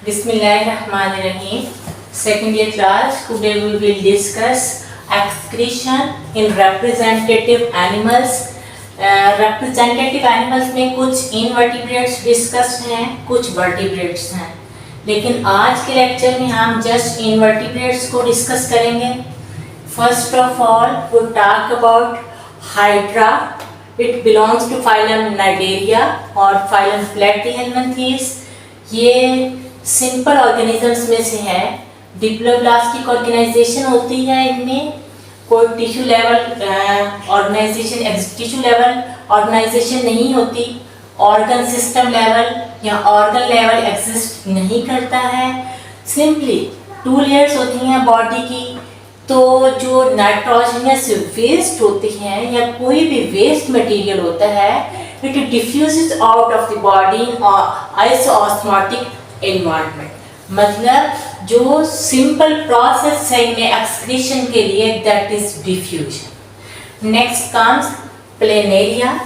Bismillahirrahmanirrahim. Second year class. Today we will discuss excretion in representative animals. Representative animals में कुछ invertebrates discuss हैं, कुछ vertebrates हैं, लेकिन आज के लेक्चर में हम जस्ट इनवर्टिब्रेट्स को डिस्कस करेंगे. First of all we talk about Hydra. It belongs to phylum Cnidaria और phylum Platyhelminthes. ये सिंपल ऑर्गेनिजम्स में से है. डिप्लोब्लास्टिक ऑर्गेनाइजेशन होती है इनमें. कोई टिश्यू लेवल ऑर्गेनाइजेशन नहीं होती. ऑर्गन सिस्टम लेवल या ऑर्गन लेवल एग्जिस्ट नहीं करता है. सिंपली 2 लेयर्स होती हैं बॉडी की. तो जो नाइट्रोजनस वेस्ट होती हैं या कोई भी वेस्ट मटेरियल होता है, it diffuses out of the body isoosmotic environment. मतलब जो सिंपल प्रोसेस है इनमें एक्सक्रीशन के लिए, that is diffusion. Next comes planaria.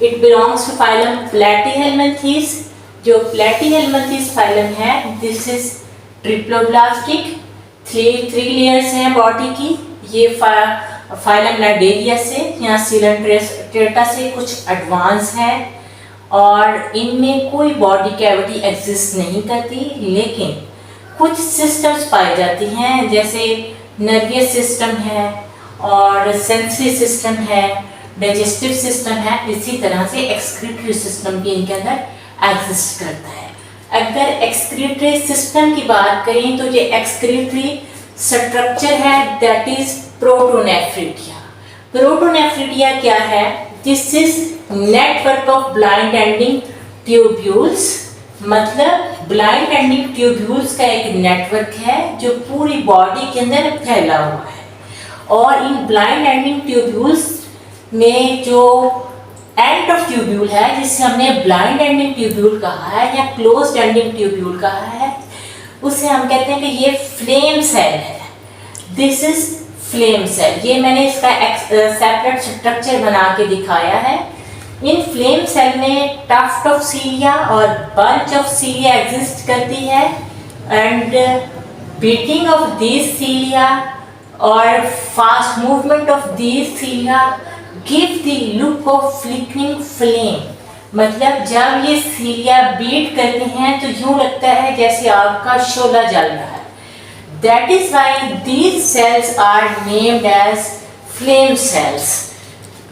It belongs to phylum platyhelminthes. जो प्लैटीहेल्मिन्थेस फाइलम है, दिस इज ट्रिप्लोब्लास्टिक. 3 लेयर्स हैं बॉडी की. ये फाइलम नाइडेरिया से या सिलेंट्रेटा से कुछ एडवांस है और इनमें कोई बॉडी कैविटी एग्जिस्ट नहीं करती, लेकिन कुछ सिस्टम्स पाई जाती हैं, जैसे नर्वियस सिस्टम है और सेंसरी सिस्टम है, डाइजेस्टिव सिस्टम है. इसी तरह से एक्सक्रीटरी सिस्टम भी इनके अंदर एग्जिस्ट करता है. अगर एक्सक्रीटरी सिस्टम की बात करें तो ये एक्सक्रीटरी स्ट्रक्चर है, दैट इज प्रोटोनेफ्रिडिया. प्रोटोनेफ्रिडिया क्या है? This is network of blind ending tubules. मतलब ब्लाइंड एंडिंग ट्यूब्यूल्स का एक नेटवर्क है जो पूरी बॉडी के अंदर फैला हुआ है. और इन ब्लाइंड एंडिंग ट्यूब्यूल्स में जो एंड ऑफ ट्यूब्यूल है, जिसे हमने ब्लाइंड एंडिंग ट्यूब्यूल कहा है या क्लोज्ड एंडिंग ट्यूब्यूल कहा है, उसे हम कहते हैं कि ये फ्लेम सेल है. This is flame cell. ये मैंने इसका सेपरेट स्ट्रक्चर बना के दिखाया है. इन फ्लेम सेल में टफ्ट ऑफ सीलिया और बंच ऑफ सीलिया एग्जिस्ट करती है and beating of these cilia और fast movement of these cilia give the look of flickering flame. मतलब जब ये सीलिया बीट करते हैं तो यूं लगता है जैसे आग का शोला जल रहा है. That is why these cells are named as flame cells.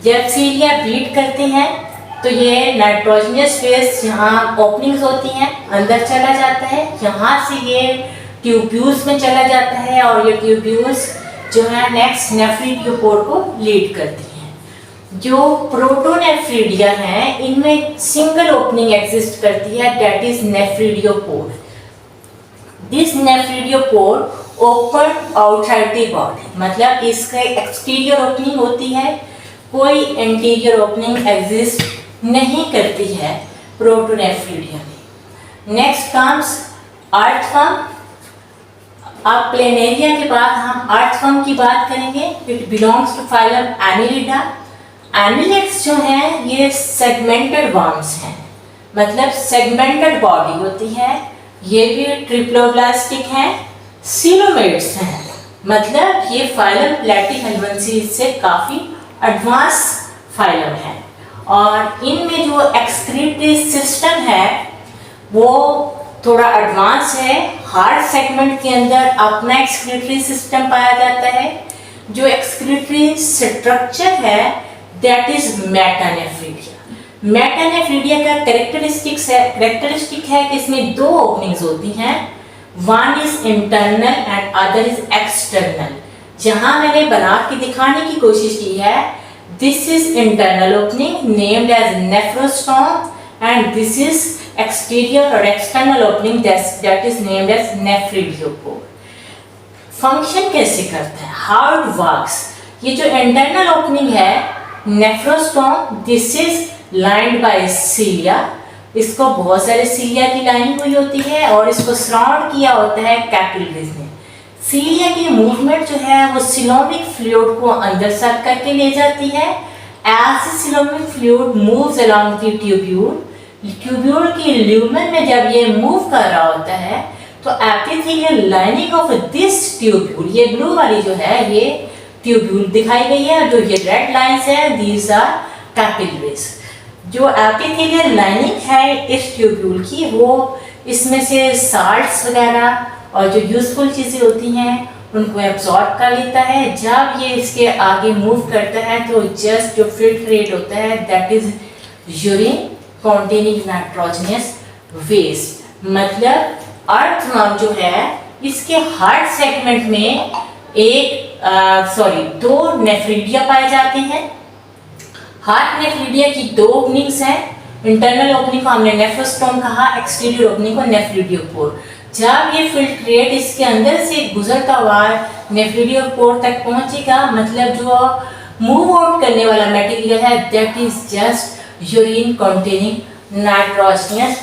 जब सीलिया बीट करते हैं तो ये नाइट्रोजनस वेस्ट यहाँ ओपनिंग्स होती हैं, अंदर चला जाता है. यहाँ से ये ट्यूब्यूल्स में चला जाता है और ये ट्यूब्यूल्स जो है नेक्स्ट नेफ्रिडियोपोर को लीड करती हैं. जो प्रोटोनेफ्रिडिया हैं, इनमें सिंगल ओपनिंग एग्जिस्ट करती है, that is nephridiopore. This nephridiopore open outside the body. मतलब इसका एक्सटीरियर ओपनिंग होती है, कोई इंटीरियर ओपनिंग एग्जिस्ट नहीं करती है प्रोटोनेफ्रिडिया में. Next comes earthworm. अब प्लेनेरिया के बाद हम अर्थवर्म की बात करेंगे. It belongs to phylum annelida. Annelids जो हैं ये सेगमेंटेड वर्म्स हैं, मतलब सेगमेंटेड बॉडी होती है. ये भी ट्रिप्लोब्लास्टिक हैं. सीलोमेट्स हैं, मतलब ये फाइलम प्लैटीहेल्मिन्थेस से काफ़ी एडवांस फाइलम है. और इनमें जो एक्सक्रीटरी सिस्टम है वो थोड़ा एडवांस है. हार्ड सेगमेंट के अंदर अपना एक्सक्रीटरी सिस्टम पाया जाता है. जो एक्सक्रीटरी स्ट्रक्चर है दैट इज मेटानेफ्रिडिया. मेटानेफ्रिडिया का कैरेक्टरिस्टिक है कि इसमें 2 ओपनिंग्स होती हैं. One is internal and other is external. जहां मैंने बना के दिखाने की कोशिश की है, this is internal opening named as nephrostome and this is exterior और external opening that is named as nephridiopore. Function कैसे करता है, हाउ इट वर्क्स? ये जो इंटरनल ओपनिंग है नेफ्रोस्टोम, दिस इज लाइंड बाय सीलिया. इसको बहुत सारे सीलिया की लाइनिंग हुई होती है और इसको सराउंड किया होता है कैपिलरीज ने. सीलिया की मूवमेंट जो है वो सिलोमिक फ्लूइड को अंदर सक करके ले जाती है. As coelomic fluid moves along the tubule, tubule की ल्यूमेन में जब ये मूव कर रहा होता है तो epithelial lining of this tubule, ये ब्लू वाली जो है ये ट्यूब्यूल दिखाई गई है, जो ये रेड लाइंस है दीज आर कैपिलरीज। जो एपिथेलियल लाइनिंग है इस ट्यूब्यूल की वो इसमें से साल्ट्स वगैरह और जो यूजफुल चीज़ें होती हैं उनको एब्जॉर्ब कर लेता है। जब ये इसके आगे मूव करता है तो जस्ट जो फिल्ट्रेट होता है that is urine containing nitrogenous waste. मतलब अर्थवर्म जो है इसके हार्ट सेगमेंट में दो नेफ्रिडिया पाए जाते हैं। हार्ट नेफ्रिडिया की दो ओपनिंग्स हैं, इंटरनल ओपनिंग को हमने नेफ्रोस्टोम कहा, एक्सटीरियर ओपनिंग को नेफ्रिडियोपोर। जब ये फिल्ट्रेट इसके अंदर से गुजरता हुआ नेफ्रिडियोपोर तक पहुंचेगा, मतलब जो मूव आउट करने वाला मटेरियल है that is just urine containing nitrogenous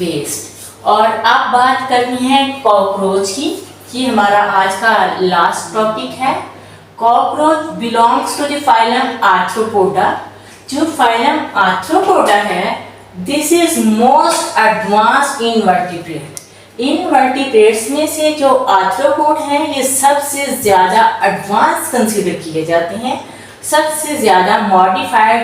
waste. और अब बात करनी है कॉकरोच की, ये हमारा आज का लास्ट टॉपिक है। Cockroach belongs to the phylum arthropoda. जो फाइलम आर्थ्रोपोडा है this is most advanced invertebrate. Invertebrates में से जो आर्थ्रोपोड हैं ये सबसे ज़्यादा एडवांस कंसीडर किए जाते हैं, सबसे ज़्यादा मॉडिफाइड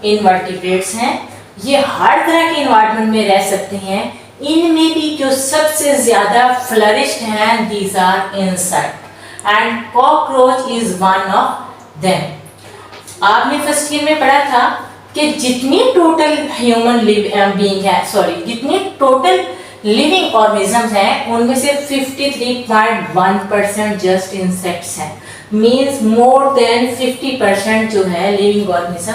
इनवर्टिब्रेट्स हैं। ये हर तरह के इन्वायरमेंट में रह सकते हैं। इनमें भी जो सबसे ज़्यादा फ्लरिश्ड हैं these are insect and cockroach is one of them. आपने फर्स्ट ईयर में पढ़ा था कि जितनी टोटल ह्यूमन बीइंग है जितनी टोटल लिविंग ऑर्गेनिजम्स हैं उनमें से 53.1% जस्ट इंसेक्ट्स हैं। मीन्स मोर देन 50% जो है लिविंग ऑर्गेनिज्म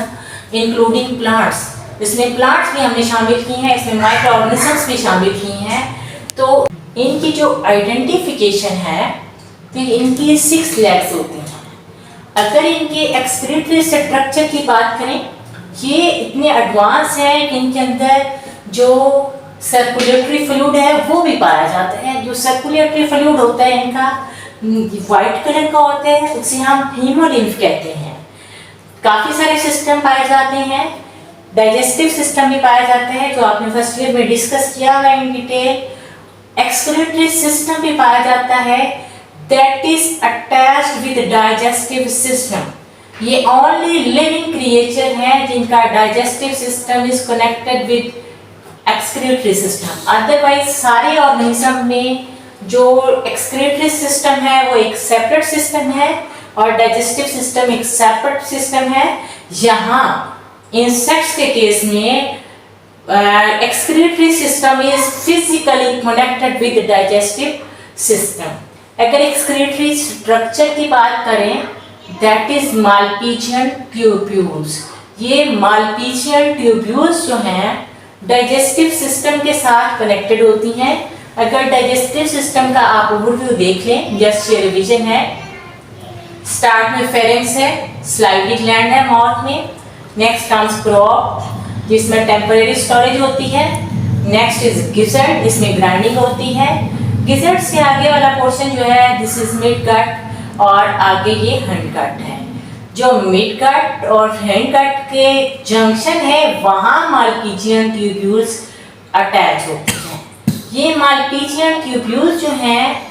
इंक्लूडिंग प्लांट्स। इसमें प्लांट्स भी हमने शामिल की हैं, इसमें माइक्रो ऑर्गेनिजम्स भी शामिल की हैं। तो इनकी जो आइडेंटिफिकेशन है फिर इनकी 6 लेग्स होती हैं। अगर इनके एक्सक्रीटरी स्ट्रक्चर की बात करें, ये इतने एडवांस हैं कि इनके अंदर जो सर्कुलेटरी फ्लूइड है वो भी पाया जाता है। जो सर्कुलेटरी फ्लूइड होता है इनका वाइट कलर का होता है, उसे हम हीमोलिम्फ कहते हैं। काफ़ी सारे सिस्टम पाए जाते हैं, डाइजेस्टिव सिस्टम भी पाया जाता है जो आपने फर्स्ट ईयर में डिस्कस किया हुआ इन डिटेल। एक्सक्रीटरी सिस्टम भी पाया जाता है that is attached with digestive system. ये ओनली लिविंग क्रिएचर हैं जिनका digestive system is connected with excretory system. Otherwise सारे ऑर्गेनिज्म में जो एक्सक्रीटरी सिस्टम है वो एक सेपरेट सिस्टम है और डाइजेस्टिव सिस्टम एक सेपरेट सिस्टम है। यहाँ इंसेक्ट्स के केस में excretory system is physically connected with digestive system. अगर एक्सक्रीटरी स्ट्रक्चर की बात करें दैट इज मालपीजियन ट्यूब्यूल्स। ये मालपीजियन ट्यूब्यूल्स जो हैं डाइजेस्टिव सिस्टम के साथ कनेक्टेड होती हैं। अगर डाइजेस्टिव सिस्टम का आप ओवरव्यू देख लें, जस्ट ये रिवीजन है। स्टार्ट में फेरेंक्स है, स्लाइवरी ग्लैंड है माउथ में, नेक्स्ट कम्स क्रॉप जिसमें टेम्परेरी स्टोरेज होती है, नेक्स्ट इज गिजर्ड इसमें ग्राइंडिंग होती है। गिजर्ड से आगे वाला पोर्शन जो है दिस इज मिड कट और आगे ये हैंड कट है। जो मिड कट और हैंड कट के जंक्शन है वहाँ मालपीजियन ट्यूब्यूल्स अटैच होते हैं। ये मालपीजियन ट्यूब्यूल्स जो हैं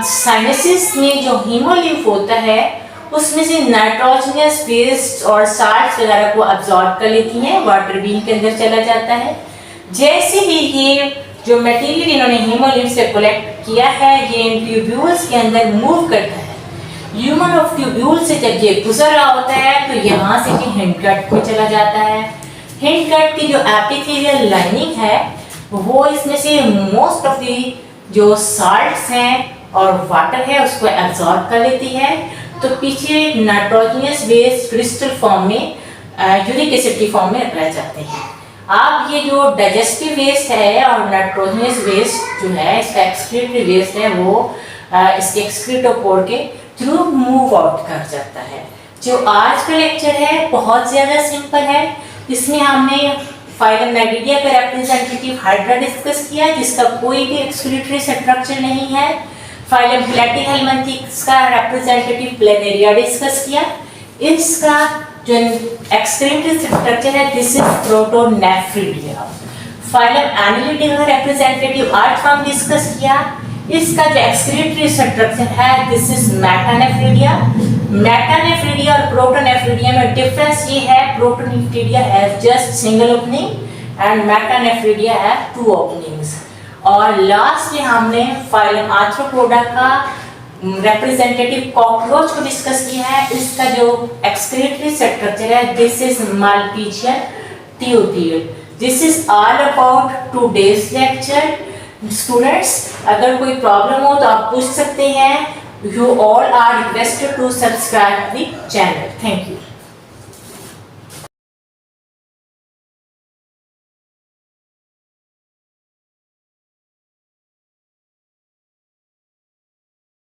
साइनसिस में जो हीमोलिम्फ होता है उसमें से नाइट्रोजनस वेस्ट और साल्ट्स वगैरह को अब्जॉर्ब कर लेती हैं, वाटर बीन के अंदर चला जाता है। जैसे ही ये जो मटेरियल इन्होंने हीमोलिम्फ से कलेक्ट किया है ये इन ट्यूब्यूल्स के अंदर मूव करता है। ह्यूमन ऑफ ट्यूब्यूल से जब ये गुजर रहा होता है तो यहाँ से कि हिंडगट में चला जाता है। हिंडगट की जो एपिथेलियल लाइनिंग है वो इसमें से मोस्ट ऑफ दी जो साल्ट्स हैं और वाटर है उसको एब्जॉर्ब कर लेती है। तो पीछे नाइट्रोजनस वेस्ट क्रिस्टल फॉर्म में यूरिक एसिड की फॉर्म में रह जाते हैं। अब ये जो डाइजेस्टिव वेस्ट है और नाइट्रोजनस वेस्ट जो है इसका एक्सक्रीटरी वेस्ट है वो इसके एक्सक्रीटोपोर के थ्रू मूव आउट कर जाता है। जो आज का लेक्चर है बहुत ज़्यादा सिंपल है। इसमें हमने फाइलम नाइडिडिया का रिप्रेजेंटेटिव हाइड्रा डिस्कस किया जिसका कोई भी एक्सक्रीटरी स्ट्रक्चर नहीं है। फाइलम प्लेटिहेल्मिन्थस का रिप्रेजेंटेटिव प्लेनेरिया डिस्कस किया। इसका जो एक्सक्रीटरी स्ट्रक्चर है this is protonephridia. Phylum Annelida का रिप्रेजेंटेटिव आर्ट फॉर्म डिस्कस किया। इसका जो एक्सक्रीटरी स्ट्रक्चर है दिस इज मेटानेफ्रिडिया। मेटानेफ्रिडिया और प्रोटोनेफ्रिडिया में डिफरेंस ये है, protonephridia has just single opening and metanephridia have 2 openings. और लास्ट में हमने फाइलम आर्थ्रोपोडा का रिप्रेजेंटेटिव कॉकरोच को डिस्कस किया है। इसका जो एक्सक्रीटरी स्ट्रक्चर है this is Malpighian tubule. This is all about today's lecture. Students, अगर कोई प्रॉब्लम हो तो आप पूछ सकते हैं। You all are requested to subscribe the channel. Thank you.